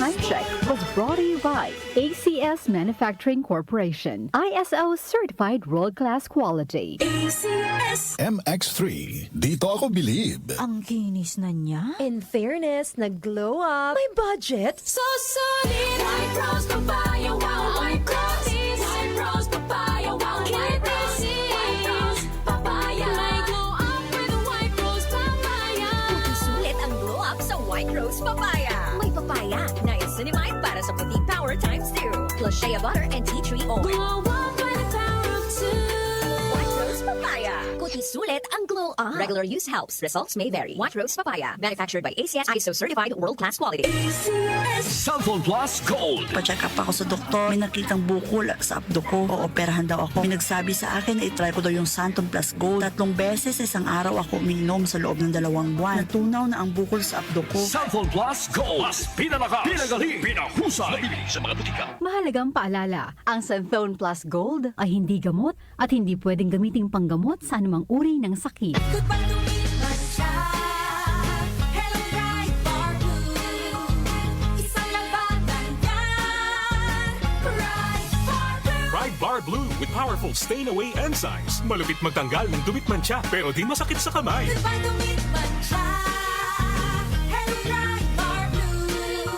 Time Check was brought to you by ACS Manufacturing Corporation, ISO certified world-class quality. MX3, dito ako believe. Ang kinis na niya. In fairness, nag-glow up. May budget. So solid, White Rose Papaya, wow, White Rose. White Rose Papaya, wow, White Rose. White Rose Papaya. May glow up with White Rose Papaya. Sulit ang glow up sa White Rose Papaya. May papaya, niacinamide para sa puting power times 2. Plus shea butter and tea tree oil. Glow up by the power of 2. White Rose Papaya. Kuti sulit ang glow up. Regular use helps. Results may vary. White Rose Papaya. Manufactured by ACS ISO certified world-class quality. Cellphone Plus Gold. Pa-check up ako sa doktor. May nakitang bukol sa abdo ko. Ooperahan daw ako. May nagsabi sa akin na itry ko daw yung Santon Plus Gold. 3 beses sa isang araw ako umiinom sa loob ng 2 buwan. Natunaw na ang bukol sa abdo ko. Cellphone Plus Gold. Mas pinalakas, pinagaling, pinahusay. Nabibili sa mga butika. Mahalagang paalala, ang Santhone Plus Gold ay hindi gamot at hindi pwedeng gamiting panggamot sa anumang uri ng sakit. Goodbye to me, Masya. Hello, Bright Bar Blue. Isang labanan yan. Bright Bar Blue. Pride Bar Blue with powerful stain-away enzymes. Malupit magtanggal ng dumit mancha pero di masakit sa kamay. Goodbye to me, Masya. Hello, Bright Bar Blue.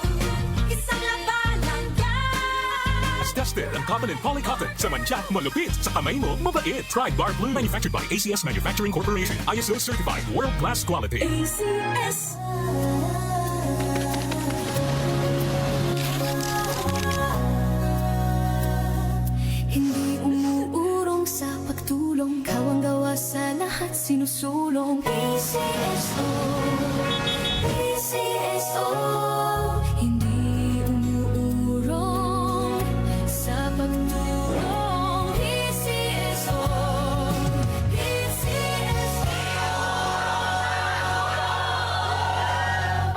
Isang labanan yan. As tested ang Covenant Polycotton sa mancha, malupit sa kamay mo, mabait. Pride Bar Blue, manufactured by ACS Manufacturing Corporation, ISO certified world-class quality. ACS. Hindi umuurong sa pagtulong, kawang-gawa sa lahat sinusulong. PCSO, PCSO. Hindi umuurong sa pagtulong. PCSO, PCSO.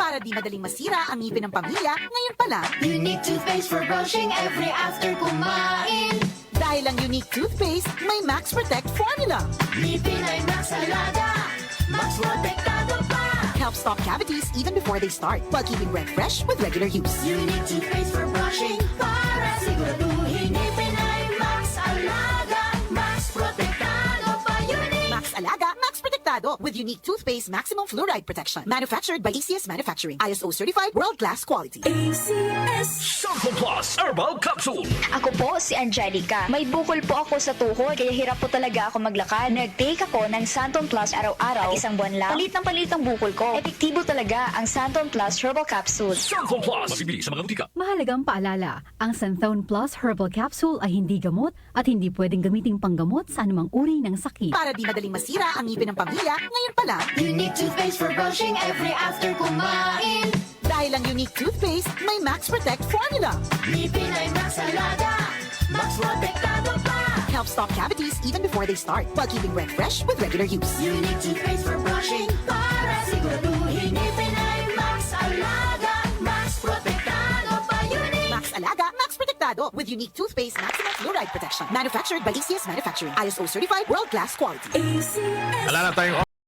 Para di madaling masira ang ngipin ng pamilya, ngayon pa lang, Unique toothpaste for brushing every after kumain. dahil ang unique toothpaste, may Max Protect formula. Ngipin ay Max Alaga, Max Protektado pa. Helps stop cavities even before they start, while keeping breath fresh with regular use. Unique toothpaste for brushing para siguraduhin ngipin ay Max Alaga, Max Protektado pa. Unique. Max Alaga, Max Protectado with unique toothpaste maximum fluoride protection. Manufactured by ACS Manufacturing, ISO certified world-class quality. ACS. Cellphone Plus Herbal Capsule. Ako po si Angelica. May bukol po ako sa tuhod, kaya hirap po talaga ako maglakad. Nag-take ako ng Santon Plus araw-araw. At 1 buwan lang, palit ng bukol ko. Epektibo talaga ang Santon Plus Herbal Capsule. Cellphone Plus. Mabibili sa mga butika. Mahalagang paalala, ang Santhone Plus Herbal Capsule ay hindi gamot at hindi pwedeng gamiting panggamot sa anumang uri ng sakit. Para di madaling masira ang ngipin ng pamilya, ngayon pa lang, Unique toothpaste for brushing every after kumain. dahil ang unique toothpaste, may Max Protect formula. Ngipin ay Max Alaga, Max Protektado pa. Helps stop cavities even before they start, while keeping breath fresh with regular use. Unique toothpaste for brushing para siguraduhin ngipin ay Max Alaga, Max Protektado pa. Unique. Max Alaga, Max Protectado with unique toothpaste maximum fluoride protection. Manufactured by ACS Manufacturing, ISO certified world-class quality. ACS. Wala na tayong